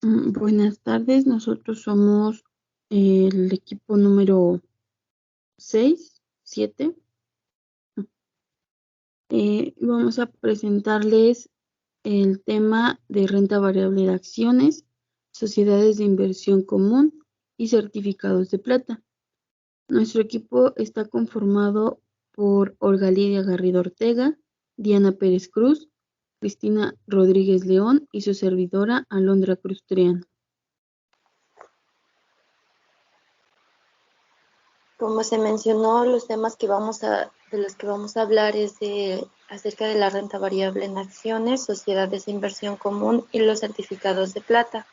Buenas tardes, nosotros somos el equipo número 6, 7. Vamos a presentarles el tema de renta variable de acciones, sociedades de inversión común y certificados de plata. Nuestro equipo está conformado por Olga Lidia Garrido Ortega, Diana Pérez Cruz, Cristina Rodríguez León y su servidora Alondra Cruz Triana. Como se mencionó, los temas de los que vamos a hablar es acerca de la renta variable en acciones, sociedades de inversión común y los certificados de plata.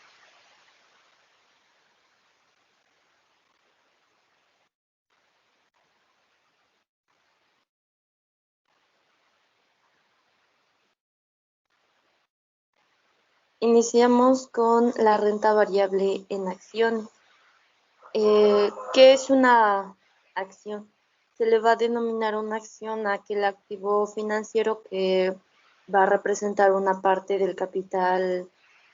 Iniciamos con la renta variable en acciones. ¿Qué es una acción? Se le va a denominar una acción a aquel activo financiero que va a representar una parte del capital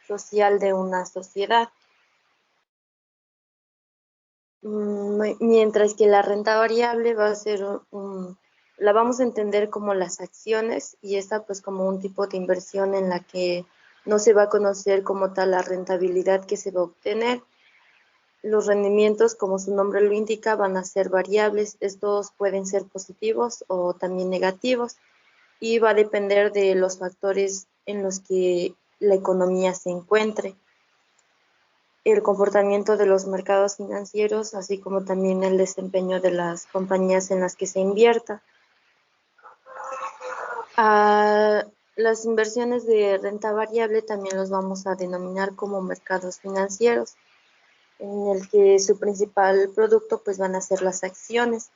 social de una sociedad. Mientras que la renta variable va a ser la vamos a entender como las acciones y esta pues como un tipo de inversión en la que no se va a conocer como tal la rentabilidad que se va a obtener. Los rendimientos, como su nombre lo indica, van a ser variables. Estos pueden ser positivos o también negativos y va a depender de los factores en los que la economía se encuentre, el comportamiento de los mercados financieros, así como también el desempeño de las compañías en las que se invierta. Las inversiones de renta variable también los vamos a denominar como mercados financieros, en el que su principal producto pues van a ser las acciones.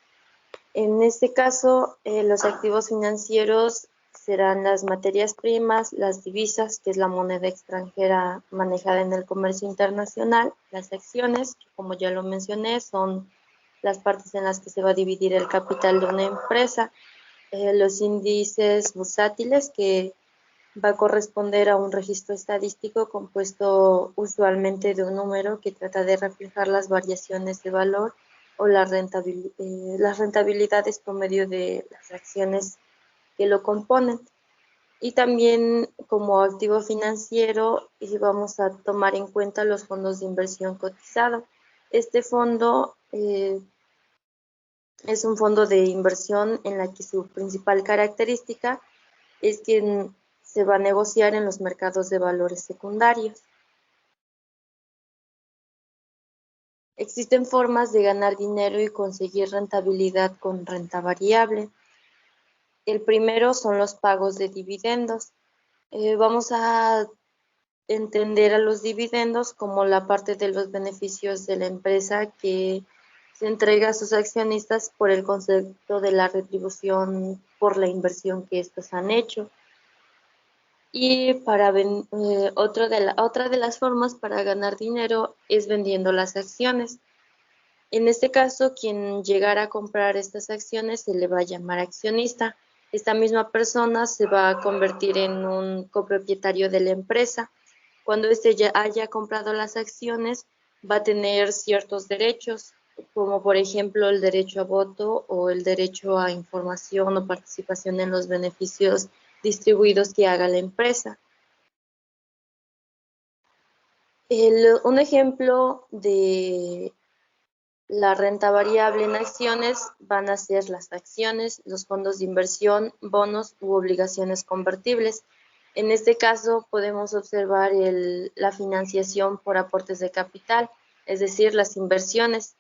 En este caso, los activos financieros serán las materias primas, las divisas, que es la moneda extranjera manejada en el comercio internacional, las acciones, que como ya lo mencioné, son las partes en las que se va a dividir el capital de una empresa, los índices bursátiles, que va a corresponder a un registro estadístico compuesto usualmente de un número que trata de reflejar las variaciones de valor o las rentabilidades promedio de las acciones que lo componen. Y también como activo financiero vamos a tomar en cuenta los fondos de inversión cotizado. Este fondo es un fondo de inversión en la que su principal característica es que se va a negociar en los mercados de valores secundarios. Existen formas de ganar dinero y conseguir rentabilidad con renta variable. El primero son los pagos de dividendos. Vamos a entender a los dividendos como la parte de los beneficios de la empresa que se entrega a sus accionistas por el concepto de la retribución por la inversión que estos han hecho. Y otra de las formas para ganar dinero es vendiendo las acciones. En este caso, quien llegara a comprar estas acciones se le va a llamar accionista. Esta misma persona se va a convertir en un copropietario de la empresa. Cuando éste ya haya comprado las acciones, va a tener ciertos derechos, como por ejemplo el derecho a voto o el derecho a información o participación en los beneficios distribuidos que haga la empresa. Un ejemplo de la renta variable en acciones van a ser las acciones, los fondos de inversión, bonos u obligaciones convertibles. En este caso podemos observar la financiación por aportes de capital, es decir, las inversiones,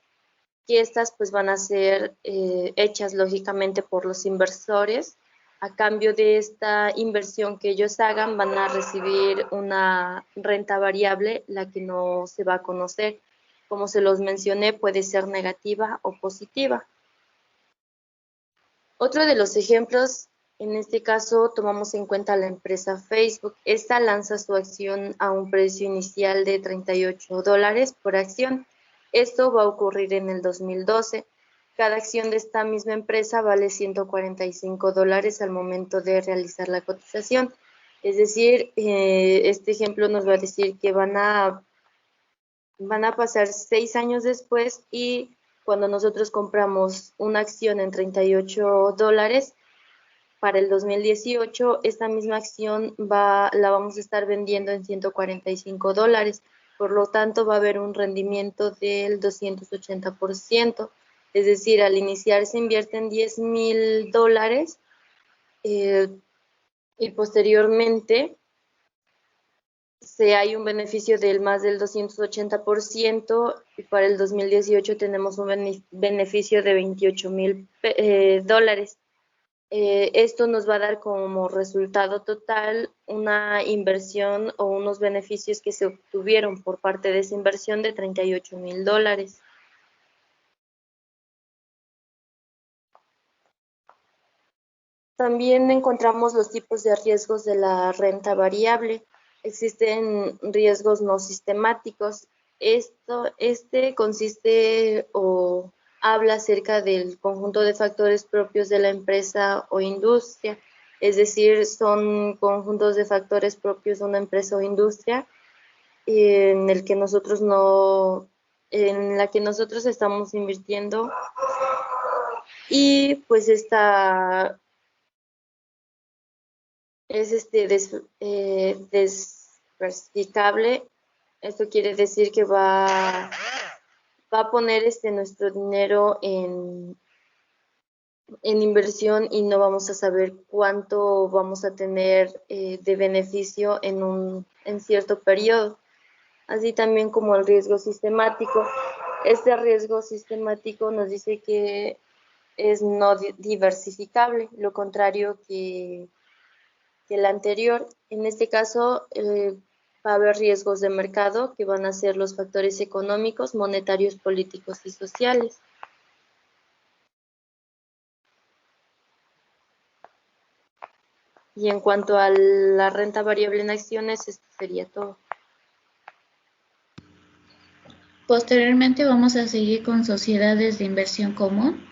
que estas pues van a ser hechas lógicamente por los inversores. A cambio de esta inversión que ellos hagan, van a recibir una renta variable, la que no se va a conocer. Como se los mencioné, puede ser negativa o positiva. Otro de los ejemplos, en este caso tomamos en cuenta la empresa Facebook. Esta lanza su acción a un precio inicial de $38 por acción. Esto va a ocurrir en el 2012. Cada acción de esta misma empresa vale $145 al momento de realizar la cotización. Es decir, este ejemplo nos va a decir que van a pasar 6 años después y cuando nosotros compramos una acción en $38, para el 2018 esta misma acción la vamos a estar vendiendo en $145. Por lo tanto, va a haber un rendimiento del 280%. Es decir, al iniciar se invierten $10,000 y posteriormente hay un beneficio del más del 280% y para el 2018 tenemos un beneficio de $28,000. Esto nos va a dar como resultado total una inversión o unos beneficios que se obtuvieron por parte de esa inversión de $38,000. También encontramos los tipos de riesgos de la renta variable. Existen riesgos no sistemáticos. Este consiste o habla acerca del conjunto de factores propios de la empresa o industria, es decir, son conjuntos de factores propios de una empresa o industria en el que nosotros no, en la que nosotros estamos invirtiendo y pues esta es diversificable. Esto quiere decir que va a poner nuestro dinero en inversión y no vamos a saber cuánto vamos a tener de beneficio en cierto periodo. Así también como el riesgo sistemático. Este riesgo sistemático nos dice que es no diversificable, lo contrario que el anterior. En este caso, va a haber riesgos de mercado que van a ser los factores económicos, monetarios, políticos y sociales. Y en cuanto a la renta variable en acciones, esto sería todo. Posteriormente vamos a seguir con sociedades de inversión común.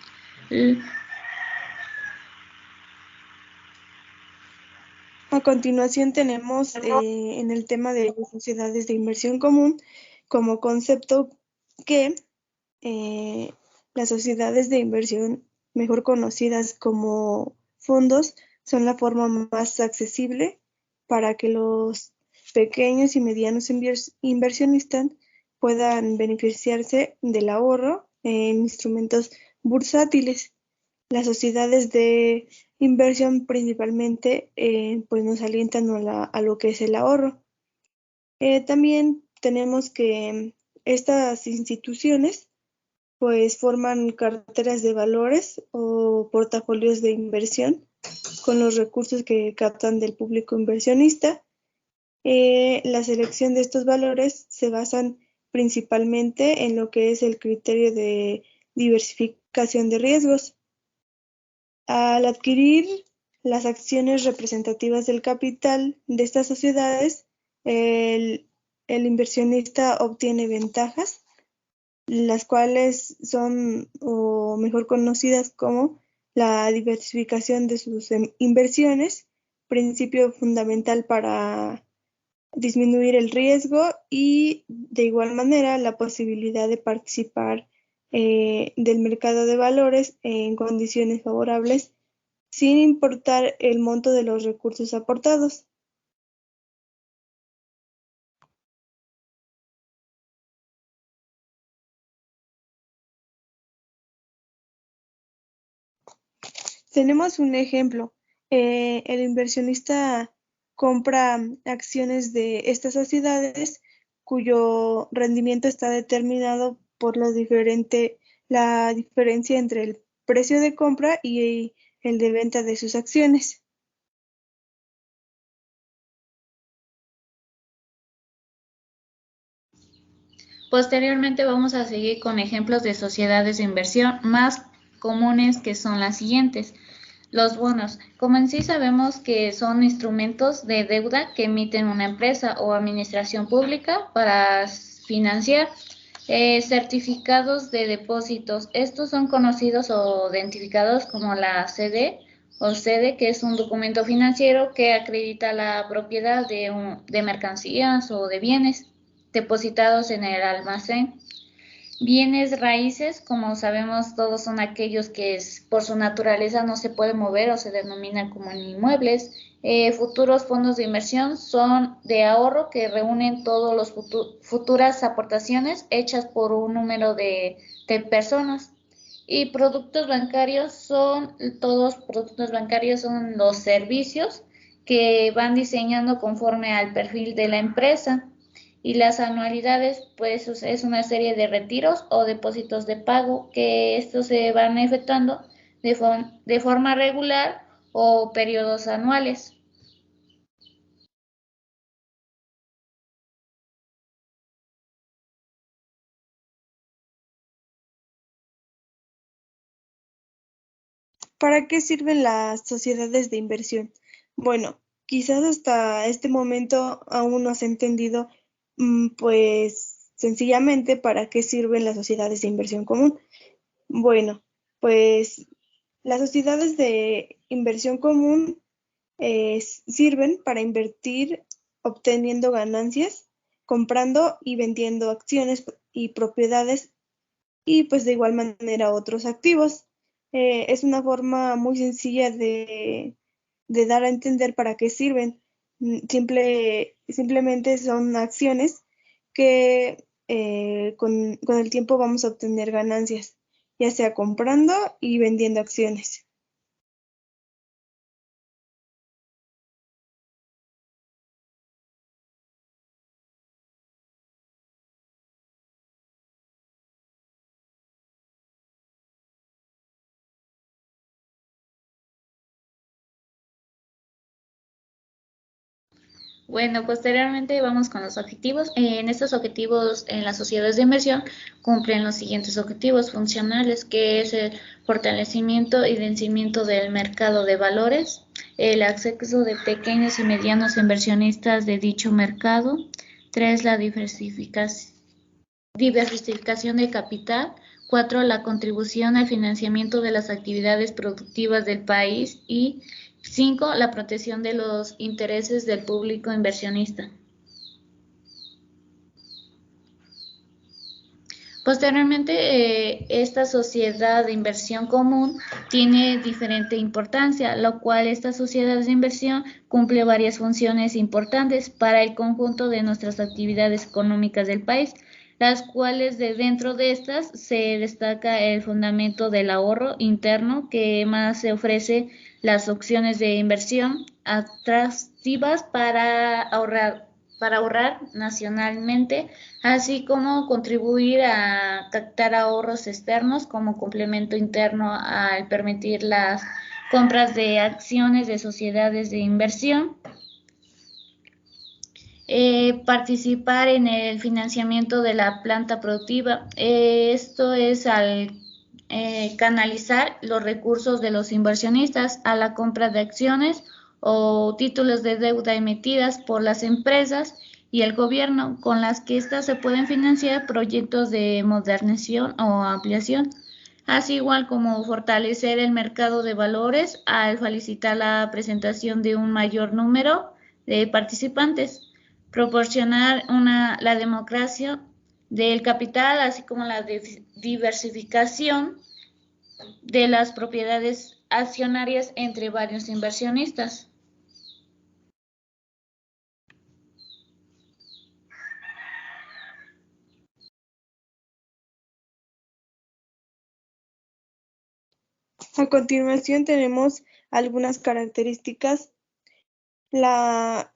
A continuación tenemos en el tema de sociedades de inversión común como concepto que las sociedades de inversión, mejor conocidas como fondos, son la forma más accesible para que los pequeños y medianos inversionistas puedan beneficiarse del ahorro en instrumentos bursátiles. Las sociedades de inversión principalmente pues nos alientan a lo que es el ahorro. También tenemos que estas instituciones pues forman carteras de valores o portafolios de inversión con los recursos que captan del público inversionista. La selección de estos valores se basan principalmente en lo que es el criterio de diversificación de riesgos. Al adquirir las acciones representativas del capital de estas sociedades, el inversionista obtiene ventajas, las cuales son o mejor conocidas como la diversificación de sus inversiones, principio fundamental para disminuir el riesgo y de igual manera la posibilidad de participar del mercado de valores en condiciones favorables sin importar el monto de los recursos aportados. Tenemos un ejemplo. El inversionista compra acciones de estas sociedades cuyo rendimiento está determinado por la diferencia entre el precio de compra y el de venta de sus acciones. Posteriormente vamos a seguir con ejemplos de sociedades de inversión más comunes, que son las siguientes. Los bonos. Como en sí sabemos que son instrumentos de deuda que emiten una empresa o administración pública para financiar certificados de depósitos. Estos son conocidos o identificados como la CD o sede, que es un documento financiero que acredita la propiedad de mercancías o de bienes depositados en el almacén. Bienes raíces, como sabemos todos, son aquellos que por su naturaleza no se pueden mover o se denominan como inmuebles. Futuros fondos de inversión son de ahorro que reúnen todas las futuras aportaciones hechas por un número de personas. Y productos bancarios son los servicios que van diseñando conforme al perfil de la empresa. Y las anualidades, pues es una serie de retiros o depósitos de pago que estos se van efectuando de forma regular o periodos anuales. ¿Para qué sirven las sociedades de inversión? Bueno, quizás hasta este momento aún no has entendido, pues sencillamente para qué sirven las sociedades de inversión común. Bueno, pues las sociedades de inversión común sirven para invertir obteniendo ganancias, comprando y vendiendo acciones y propiedades y pues de igual manera otros activos. Es una forma muy sencilla de dar a entender para qué sirven. Simplemente son acciones que con el tiempo vamos a obtener ganancias, ya sea comprando y vendiendo acciones. Bueno, posteriormente vamos con los objetivos. En estos objetivos, en las sociedades de inversión, cumplen los siguientes objetivos funcionales, que es el fortalecimiento y vencimiento del mercado de valores, el acceso de pequeños y medianos inversionistas de dicho mercado. 3, la diversificación de capital. 4, la contribución al financiamiento de las actividades productivas del país. Y 5, la protección de los intereses del público inversionista. Posteriormente, esta sociedad de inversión común tiene diferente importancia, lo cual esta sociedad de inversión cumple varias funciones importantes para el conjunto de nuestras actividades económicas del país, las cuales dentro de estas se destaca el fundamento del ahorro interno, que más se ofrece las opciones de inversión atractivas para ahorrar nacionalmente, así como contribuir a captar ahorros externos como complemento interno al permitir las compras de acciones de sociedades de inversión. Participar en el financiamiento de la planta productiva. Esto es al canalizar los recursos de los inversionistas a la compra de acciones o títulos de deuda emitidas por las empresas y el gobierno, con las que éstas se pueden financiar proyectos de modernización o ampliación, así igual como fortalecer el mercado de valores al facilitar la presentación de un mayor número de participantes, proporcionar la democracia del capital, así como la diversificación de las propiedades accionarias entre varios inversionistas. A continuación tenemos algunas características. La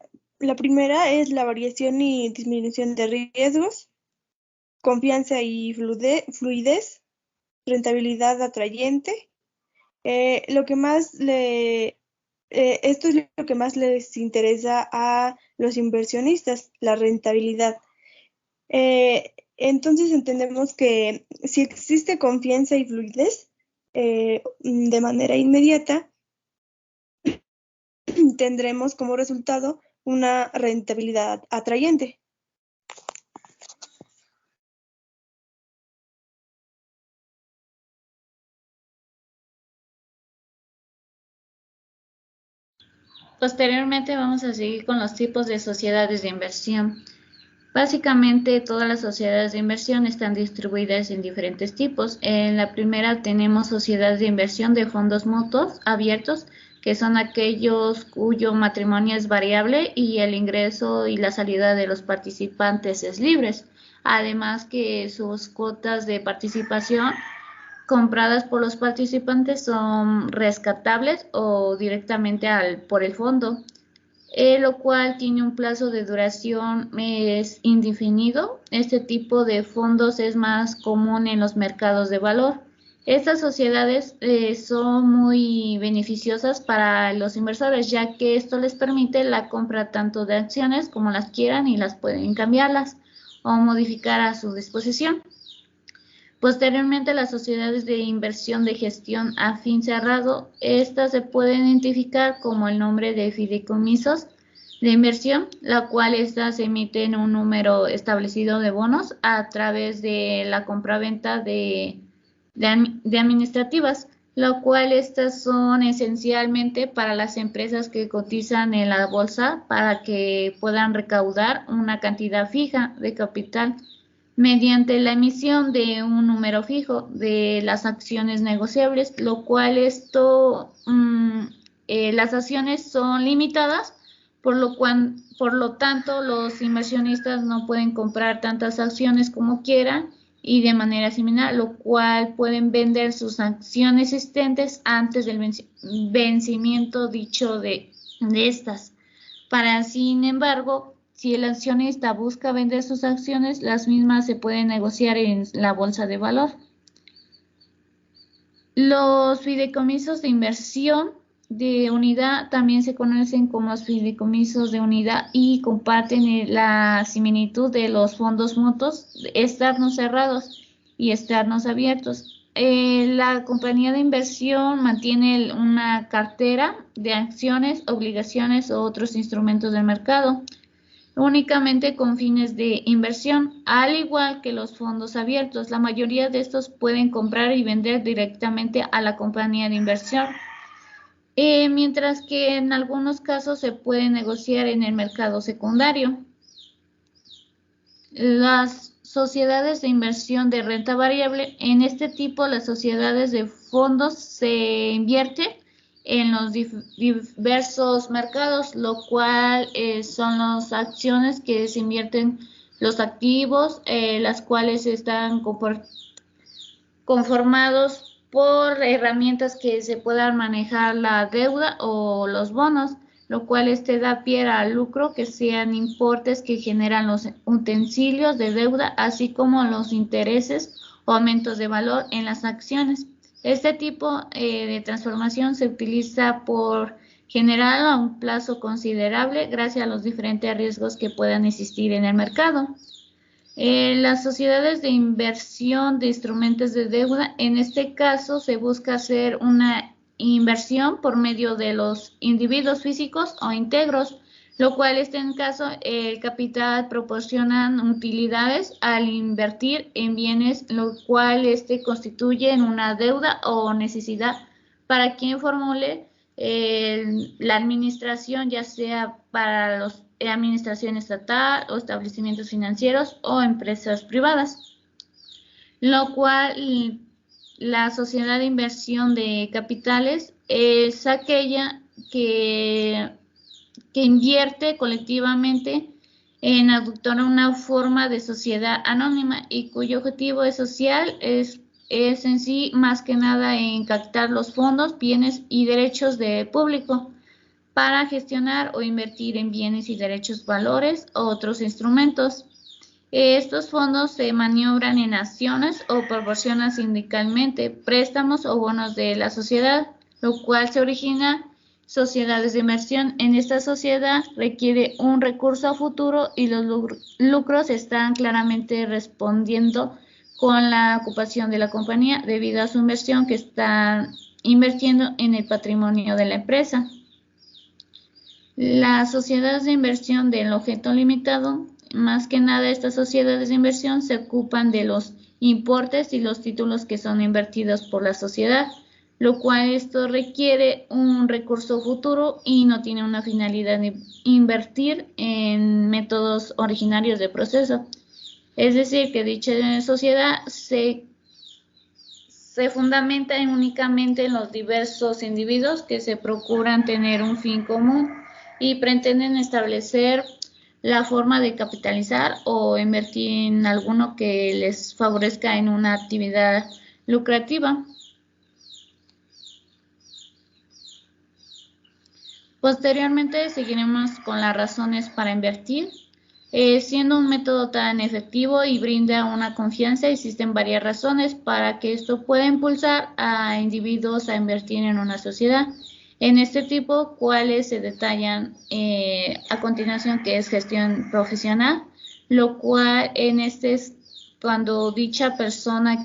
primera es la variación y disminución de riesgos, confianza y fluidez, rentabilidad atrayente. Esto es lo que más les interesa a los inversionistas, la rentabilidad. Entonces entendemos que si existe confianza y fluidez de manera inmediata, tendremos como resultado una rentabilidad atrayente. Posteriormente vamos a seguir con los tipos de sociedades de inversión. Básicamente todas las sociedades de inversión están distribuidas en diferentes tipos. En la primera tenemos sociedades de inversión de fondos mutuos abiertos, que son aquellos cuyo matrimonio es variable y el ingreso y la salida de los participantes es libres. Además que sus cuotas de participación compradas por los participantes son rescatables o directamente por el fondo, lo cual tiene un plazo de duración es indefinido. Este tipo de fondos es más común en los mercados de valor. Estas sociedades son muy beneficiosas para los inversores, ya que esto les permite la compra tanto de acciones como las quieran y las pueden cambiarlas o modificar a su disposición. Posteriormente, las sociedades de inversión de gestión a fin cerrado, estas se pueden identificar como el nombre de fideicomisos de inversión, la cual estas emiten un número establecido de bonos a través de la compraventa de administrativas, lo cual estas son esencialmente para las empresas que cotizan en la bolsa para que puedan recaudar una cantidad fija de capital mediante la emisión de un número fijo de las acciones negociables, lo cual las acciones son limitadas, por lo tanto los inversionistas no pueden comprar tantas acciones como quieran y de manera similar, lo cual pueden vender sus acciones existentes antes del vencimiento dicho de estas. Sin embargo, si el accionista busca vender sus acciones, las mismas se pueden negociar en la bolsa de valor. Los fideicomisos de inversión de unidad también se conocen como los fideicomisos de unidad y comparten la similitud de los fondos mutuos externos cerrados y externos abiertos. La compañía de inversión mantiene una cartera de acciones, obligaciones o otros instrumentos del mercado, únicamente con fines de inversión, al igual que los fondos abiertos. La mayoría de estos pueden comprar y vender directamente a la compañía de inversión, mientras que en algunos casos se puede negociar en el mercado secundario. Las sociedades de inversión de renta variable, en este tipo las sociedades de fondos se invierten en los diversos mercados, lo cual son las acciones que se invierten los activos, las cuales están conformados por herramientas que se puedan manejar la deuda o los bonos, lo cual da pie al lucro, que sean importes que generan los utensilios de deuda, así como los intereses o aumentos de valor en las acciones. Este tipo de transformación se utiliza por general a un plazo considerable gracias a los diferentes riesgos que puedan existir en el mercado. Las sociedades de inversión de instrumentos de deuda, en este caso se busca hacer una inversión por medio de los individuos físicos o íntegros, lo cual en caso el capital proporcionan utilidades al invertir en bienes, lo cual constituye una deuda o necesidad para quien formule la administración, ya sea para la administración estatal o establecimientos financieros o empresas privadas, lo cual la sociedad de inversión de capitales es aquella que invierte colectivamente en adoptar una forma de sociedad anónima y cuyo objetivo social es en sí más que nada en captar los fondos, bienes y derechos del público para gestionar o invertir en bienes y derechos, valores o otros instrumentos. Estos fondos se maniobran en acciones o proporcionan sindicalmente préstamos o bonos de la sociedad, lo cual se origina sociedades de inversión. En esta sociedad requiere un recurso a futuro y los lucros están claramente respondiendo con la ocupación de la compañía debido a su inversión que están invirtiendo en el patrimonio de la empresa. Las sociedades de inversión del objeto limitado, más que nada estas sociedades de inversión se ocupan de los importes y los títulos que son invertidos por la sociedad, lo cual esto requiere un recurso futuro y no tiene una finalidad de invertir en métodos originarios de proceso. Es decir, que dicha sociedad se fundamenta únicamente en los diversos individuos que se procuran tener un fin común y pretenden establecer la forma de capitalizar o invertir en alguno que les favorezca en una actividad lucrativa. Posteriormente seguiremos con las razones para invertir. Siendo un método tan efectivo y brinda una confianza, existen varias razones para que esto pueda impulsar a individuos a invertir en una sociedad. En este tipo, cuáles se detallan a continuación, que es gestión profesional, lo cual en este es cuando dicha persona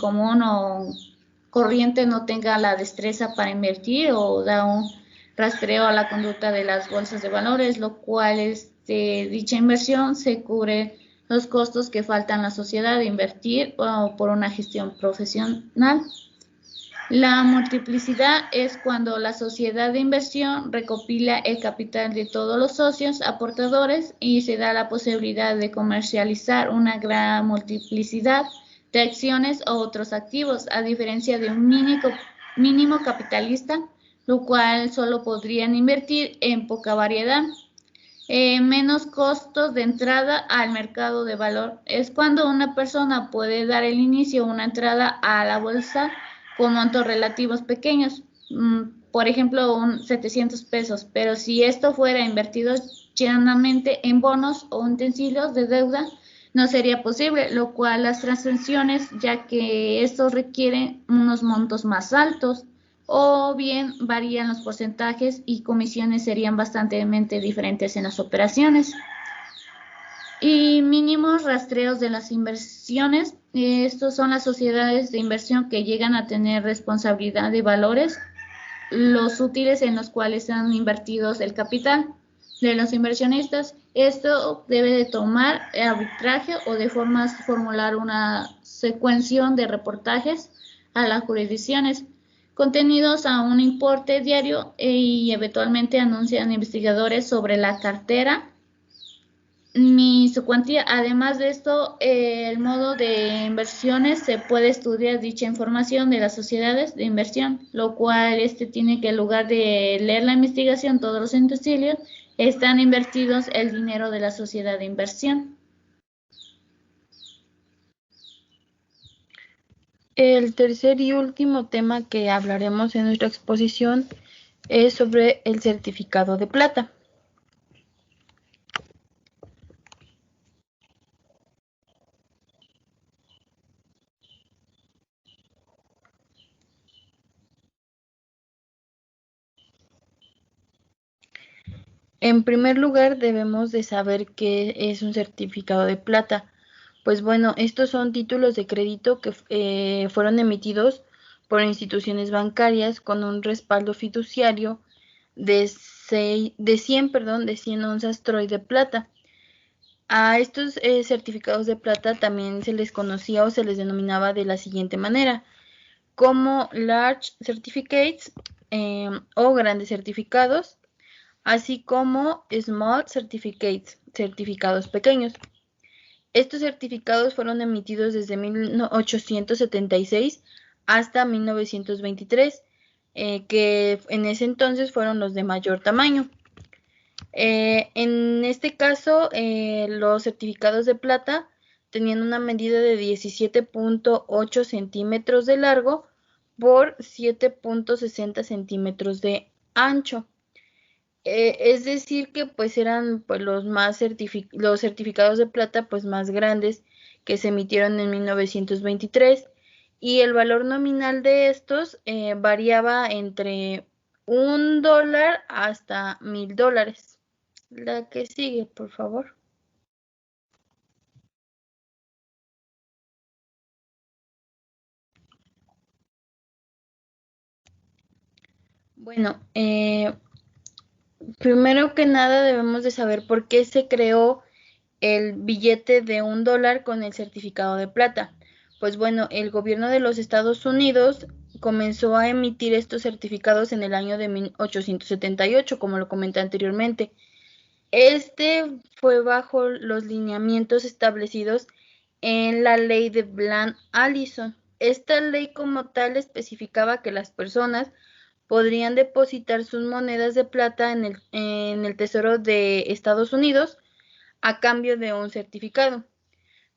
común o corriente no tenga la destreza para invertir o da un rastreo a la conducta de las bolsas de valores, lo cual dicha inversión se cubre los costos que faltan a la sociedad de invertir o por una gestión profesional. La multiplicidad es cuando la sociedad de inversión recopila el capital de todos los socios aportadores y se da la posibilidad de comercializar una gran multiplicidad de acciones o otros activos, a diferencia de un mínimo capitalista, lo cual solo podrían invertir en poca variedad. Menos costos de entrada al mercado de valor. Es cuando una persona puede dar el inicio a una entrada a la bolsa con montos relativos pequeños, por ejemplo, 700 pesos, pero si esto fuera invertido llanamente en bonos o utensilios de deuda, no sería posible, lo cual las transacciones, ya que estos requieren unos montos más altos, o bien varían los porcentajes y comisiones serían bastante diferentes en las operaciones. Y mínimos rastreos de las inversiones. Estos son las sociedades de inversión que llegan a tener responsabilidad de valores, los útiles en los cuales han invertidos el capital de los inversionistas. Esto debe de tomar arbitraje o de formular una secuencia de reportajes a las jurisdicciones contenidos a un importe diario y eventualmente anuncian investigadores sobre la cartera ni su cuantía. Además de esto, el modo de inversiones se puede estudiar dicha información de las sociedades de inversión, lo cual tiene que, en lugar de leer la investigación, todos los utensilios están invertidos el dinero de la sociedad de inversión. El tercer y último tema que hablaremos en nuestra exposición es sobre el certificado de plata. En primer lugar, debemos de saber qué es un certificado de plata. Pues bueno, estos son títulos de crédito que fueron emitidos por instituciones bancarias con un respaldo fiduciario de 100 onzas Troy de plata. A estos certificados de plata también se les conocía o se les denominaba de la siguiente manera, como Large Certificates o grandes certificados, así como Small Certificates, certificados pequeños. Estos certificados fueron emitidos desde 1876 hasta 1923, que en ese entonces fueron los de mayor tamaño. En este caso, los certificados de plata tenían una medida de 17.8 centímetros de largo por 7.60 centímetros de ancho. Es decir que pues eran pues los certificados de plata pues más grandes que se emitieron en 1923 y el valor nominal de estos variaba entre $1 hasta $1000. La que sigue, por favor. Bueno, primero que nada debemos de saber por qué se creó el billete de $1 con el certificado de plata. Pues bueno, el gobierno de los Estados Unidos comenzó a emitir estos certificados en el año de 1878, como lo comenté anteriormente. Este fue bajo los lineamientos establecidos en la ley de Bland-Allison. Esta ley como tal especificaba que las personas podrían depositar sus monedas de plata en el Tesoro de Estados Unidos a cambio de un certificado.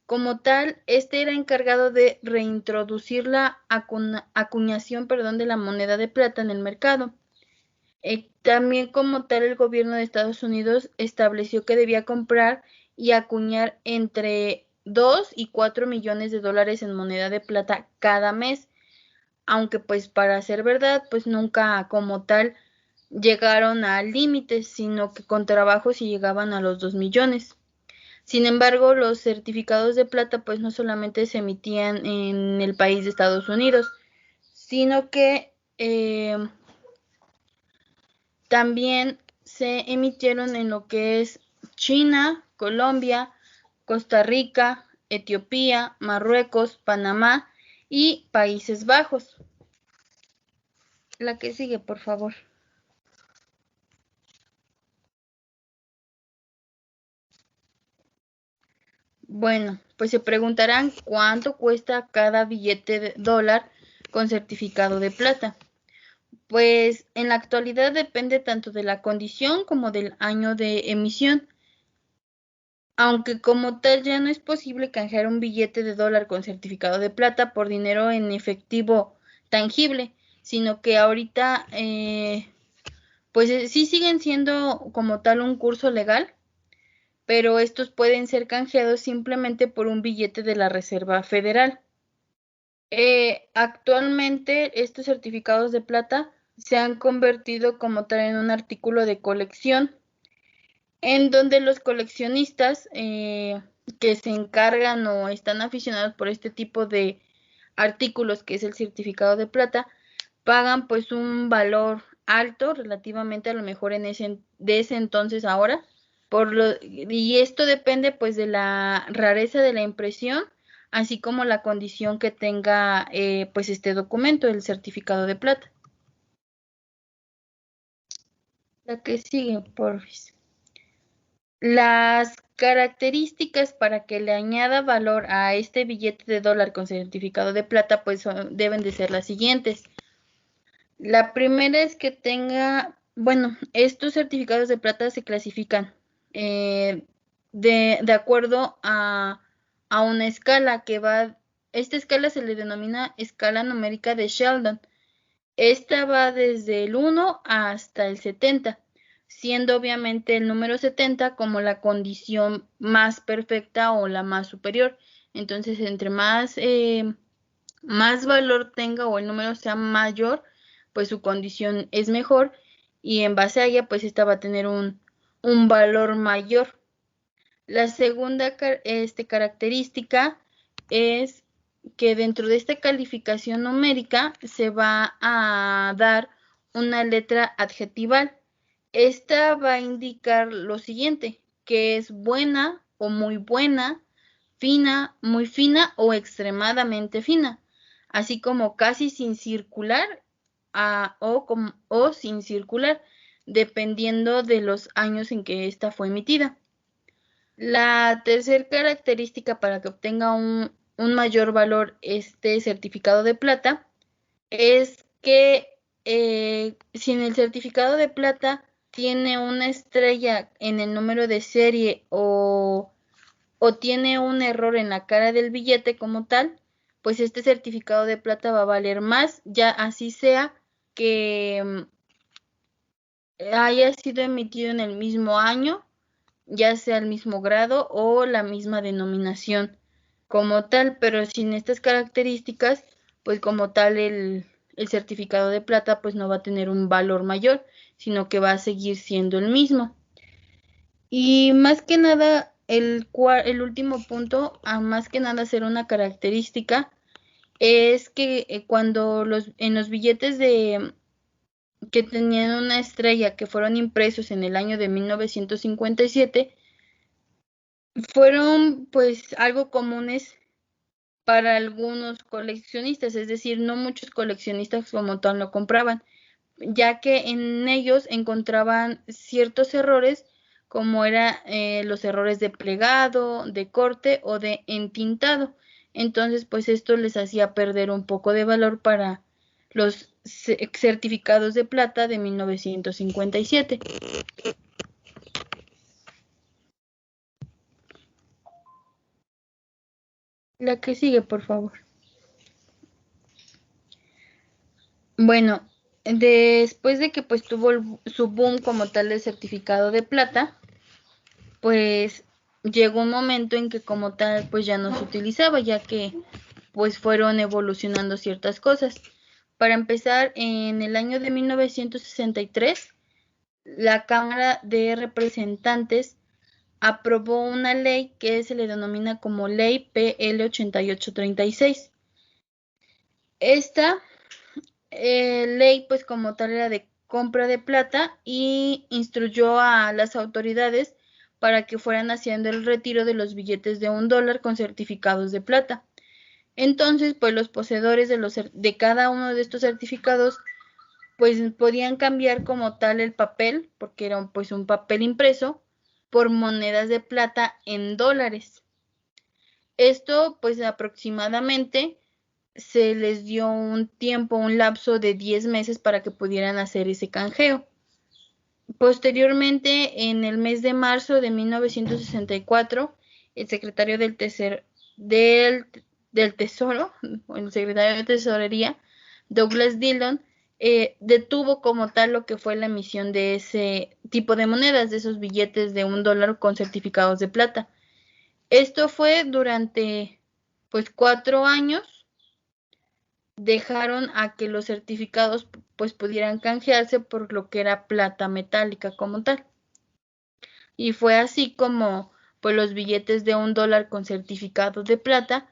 Como tal, este era encargado de reintroducir la acuñación de la moneda de plata en el mercado. También como tal, el gobierno de Estados Unidos estableció que debía comprar y acuñar entre 2 y 4 millones de dólares en moneda de plata cada mes, aunque pues para ser verdad, pues nunca como tal llegaron a límites, sino que con trabajo sí llegaban a los 2 millones. Sin embargo, los certificados de plata pues no solamente se emitían en el país de Estados Unidos, sino que también se emitieron en lo que es China, Colombia, Costa Rica, Etiopía, Marruecos, Panamá y Países Bajos. La que sigue, por favor. Bueno, pues se preguntarán cuánto cuesta cada billete de dólar con certificado de plata. Pues en la actualidad depende tanto de la condición como del año de emisión. Aunque como tal ya no es posible canjear un billete de dólar con certificado de plata por dinero en efectivo tangible, sino que ahorita pues sí siguen siendo como tal un curso legal, pero estos pueden ser canjeados simplemente por un billete de la Reserva Federal. Actualmente estos certificados de plata se han convertido como tal en un artículo de colección, en donde los coleccionistas que se encargan o están aficionados por este tipo de artículos, que es el certificado de plata, pagan pues un valor alto relativamente a lo mejor de ese entonces ahora, y esto depende pues de la rareza de la impresión, así como la condición que tenga pues este documento, el certificado de plata. La que sigue, porfis. Las características para que le añada valor a este billete de dólar con certificado de plata pues deben de ser las siguientes. La primera es que tenga, bueno, estos certificados de plata se clasifican de acuerdo a una escala esta escala se le denomina escala numérica de Sheldon. Esta va desde el 1 hasta el 70, siendo obviamente el número 70 como la condición más perfecta o la más superior. Entonces, entre más valor tenga o el número sea mayor, pues su condición es mejor y en base a ella, pues esta va a tener un valor mayor. La segunda característica es que dentro de esta calificación numérica se va a dar una letra adjetival. Esta va a indicar lo siguiente, que es buena o muy buena, fina, muy fina o extremadamente fina, así como casi sin circular o sin circular, dependiendo de los años en que esta fue emitida. La tercera característica para que obtenga un mayor valor este certificado de plata es que si en el certificado de plata tiene una estrella en el número de serie o tiene un error en la cara del billete como tal, pues este certificado de plata va a valer más, ya así sea que haya sido emitido en el mismo año, ya sea el mismo grado o la misma denominación como tal, pero sin estas características, pues como tal el certificado de plata pues no va a tener un valor mayor, sino que va a seguir siendo el mismo. Y más que nada, el último punto, a más que nada ser una característica, es que cuando en los billetes que tenían una estrella que fueron impresos en el año de 1957, fueron pues algo comunes para algunos coleccionistas, es decir, no muchos coleccionistas como tal lo compraban, ya que en ellos encontraban ciertos errores como eran los errores de plegado, de corte o de entintado. Entonces, pues esto les hacía perder un poco de valor para los certificados de plata de 1957. La que sigue, por favor. Bueno, después de que pues tuvo su boom como tal de certificado de plata, pues llegó un momento en que como tal pues ya no se utilizaba, ya que pues fueron evolucionando ciertas cosas. Para empezar, en el año de 1963, la Cámara de Representantes aprobó una ley que se le denomina como Ley PL 8836. Esta ley pues como tal era de compra de plata y instruyó a las autoridades para que fueran haciendo el retiro de los billetes de $1 con certificados de plata. Entonces, pues los poseedores de cada uno de estos certificados pues podían cambiar como tal el papel, porque era pues un papel impreso, por monedas de plata en dólares. Esto pues aproximadamente se les dio un tiempo, un lapso de 10 meses para que pudieran hacer ese canjeo. Posteriormente, en el mes de marzo de 1964, el secretario del Tesoro, el secretario de Tesorería, Douglas Dillon, detuvo como tal lo que fue la emisión de ese tipo de monedas, de esos billetes de $1 con certificados de plata. Esto fue durante pues 4 años. Dejaron a que los certificados pues pudieran canjearse por lo que era plata metálica como tal. Y fue así como pues los billetes de $1 con certificados de plata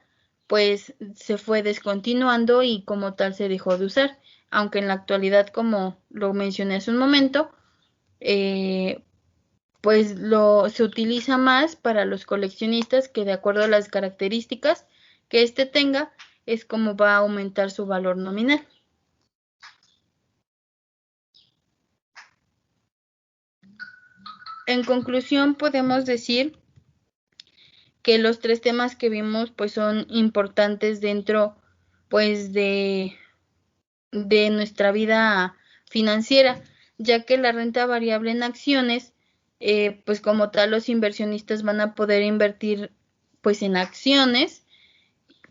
pues se fue descontinuando y como tal se dejó de usar, aunque en la actualidad, como lo mencioné hace un momento, pues se utiliza más para los coleccionistas, que de acuerdo a las características que éste tenga es como va a aumentar su valor nominal. En conclusión, podemos decir que los 3 temas que vimos pues son importantes dentro pues de nuestra vida financiera, ya que la renta variable en acciones, pues como tal los inversionistas van a poder invertir pues en acciones,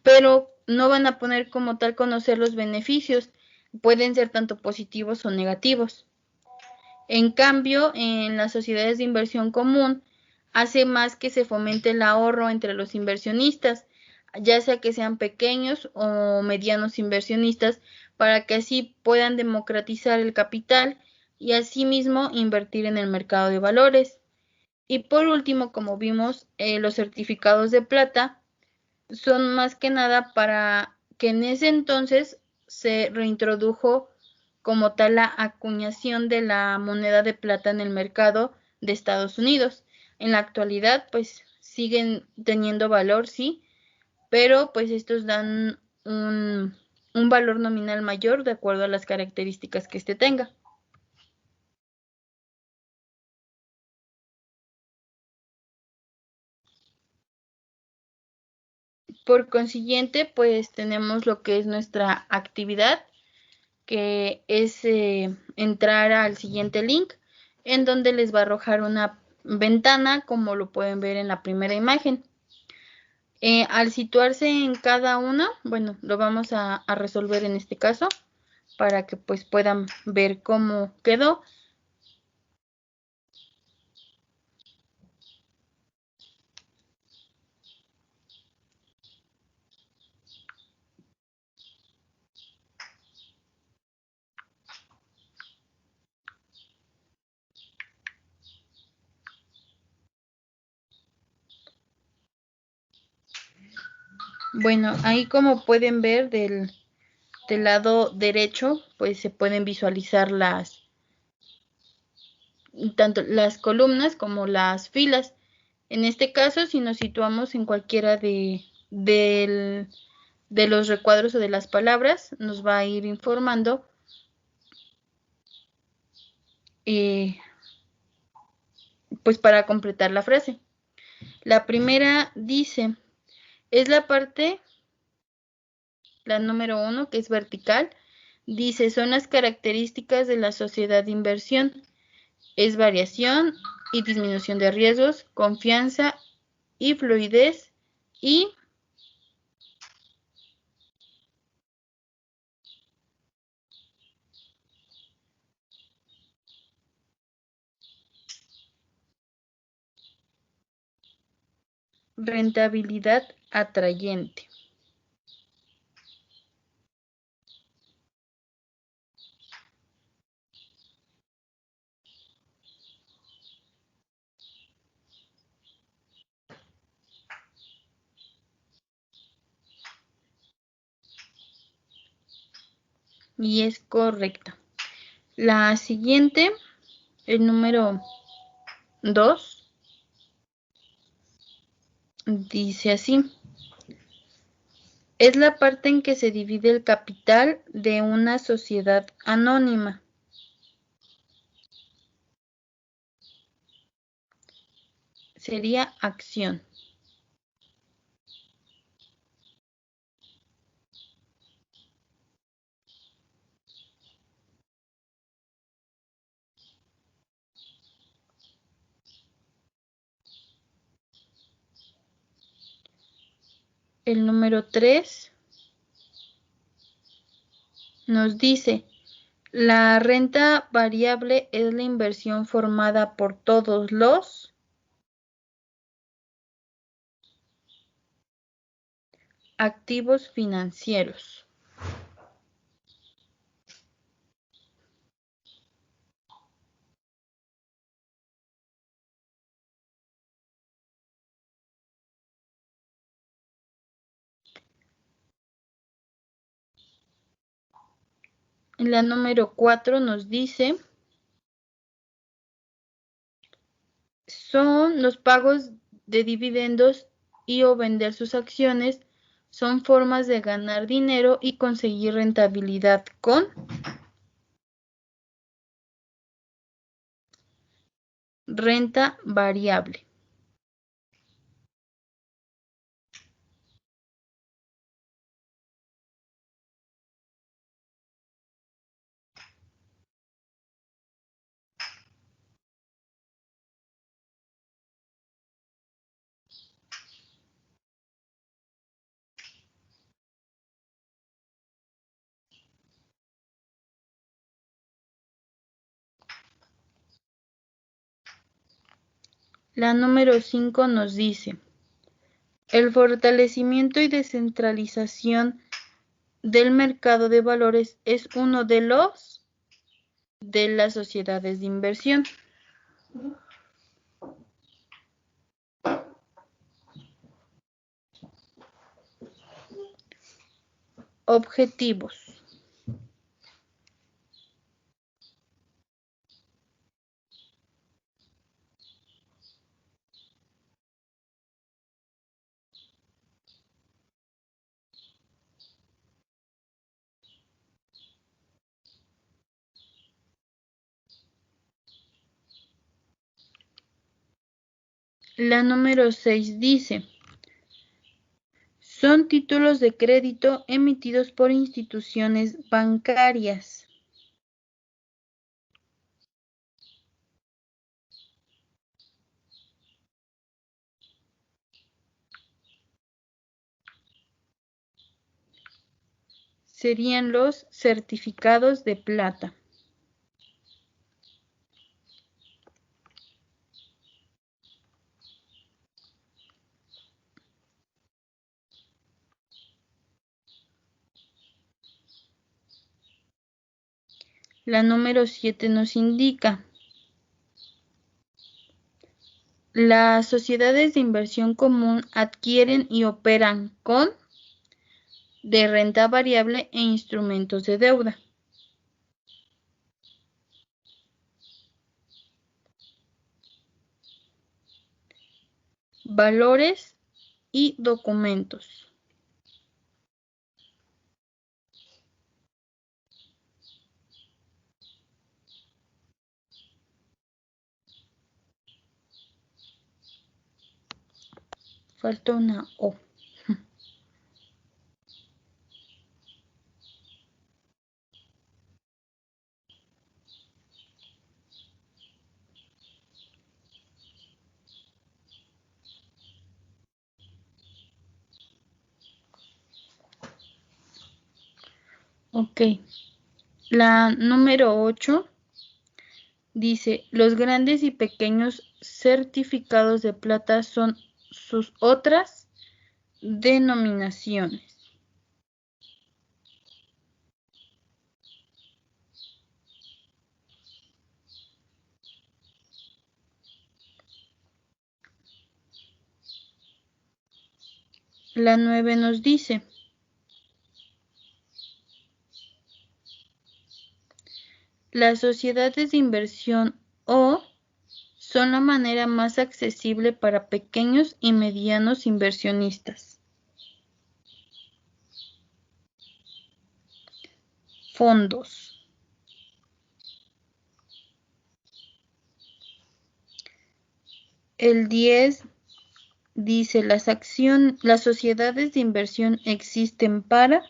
pero no van a poder como tal conocer los beneficios, pueden ser tanto positivos o negativos. En cambio, en las sociedades de inversión común, hace más que se fomente el ahorro entre los inversionistas, ya sea que sean pequeños o medianos inversionistas, para que así puedan democratizar el capital y asimismo invertir en el mercado de valores. Y por último, como vimos, los certificados de plata son más que nada para que en ese entonces se reintrodujo como tal la acuñación de la moneda de plata en el mercado de Estados Unidos. En la actualidad, pues siguen teniendo valor, sí, pero pues estos dan un valor nominal mayor de acuerdo a las características que éste tenga. Por consiguiente, pues tenemos lo que es nuestra actividad, que es entrar al siguiente link, en donde les va a arrojar una ventana, como lo pueden ver en la primera imagen. Al situarse en cada una, bueno, lo vamos a resolver en este caso, para que pues puedan ver cómo quedó. Bueno, ahí como pueden ver del lado derecho, pues se pueden visualizar tanto las columnas como las filas. En este caso, si nos situamos en cualquiera del de los recuadros o de las palabras, nos va a ir informando pues para completar la frase. La primera dice, es la parte, la número 1, que es vertical, dice, son las características de la sociedad de inversión. Es variación y disminución de riesgos, confianza y fluidez y rentabilidad atrayente. Y es correcta. La siguiente, el número 2, dice así. Es la parte en que se divide el capital de una sociedad anónima. Sería acción. El número 3 nos dice, la renta variable es la inversión formada por todos los activos financieros. La número 4 nos dice, son los pagos de dividendos y o vender sus acciones, son formas de ganar dinero y conseguir rentabilidad con renta variable. La número 5 nos dice, el fortalecimiento y descentralización del mercado de valores es uno de los de las sociedades de inversión. Objetivos. La número 6 dice, son títulos de crédito emitidos por instituciones bancarias. Serían los certificados de plata. La número 7 nos indica, las sociedades de inversión común adquieren y operan con de renta variable e instrumentos de deuda. Valores y documentos. Falta una O. Ok. La número 8 dice, los grandes y pequeños certificados de plata son sus otras denominaciones. La 9 nos dice, las sociedades de inversión o son la manera más accesible para pequeños y medianos inversionistas. Fondos. El 10 dice, las sociedades de inversión existen para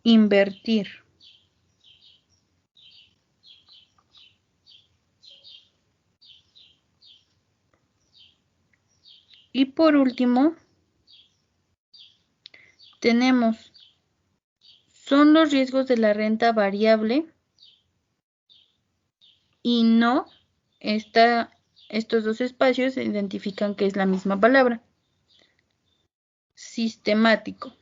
invertir. Y por último, tenemos, son los riesgos de la renta variable y no, estos dos espacios se identifican que es la misma palabra. Sistemático.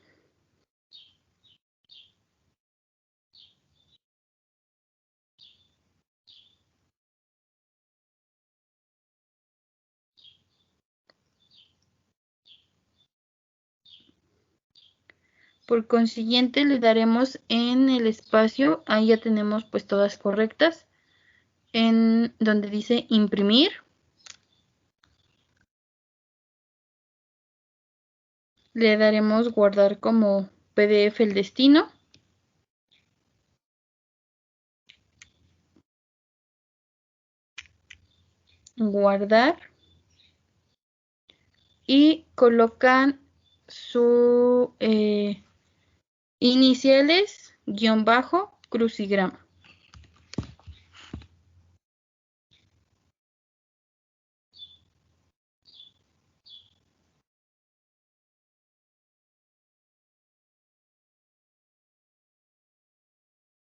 Por consiguiente, le daremos en el espacio, ahí ya tenemos pues todas correctas, en donde dice imprimir. Le daremos guardar como PDF el destino. Guardar. Y colocan su iniciales, guión bajo, crucigrama.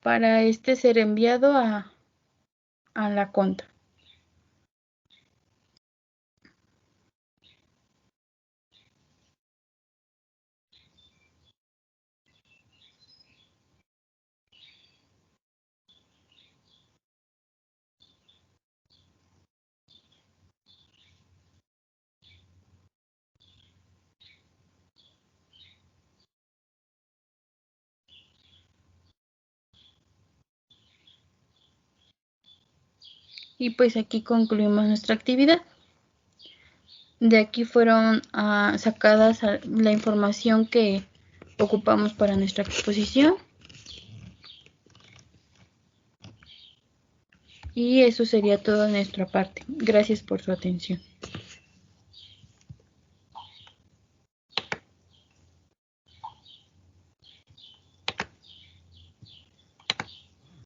Para ser enviado a la conta. Y pues aquí concluimos nuestra actividad. De aquí fueron sacadas la información que ocupamos para nuestra exposición. Y eso sería todo de nuestra parte. Gracias por su atención.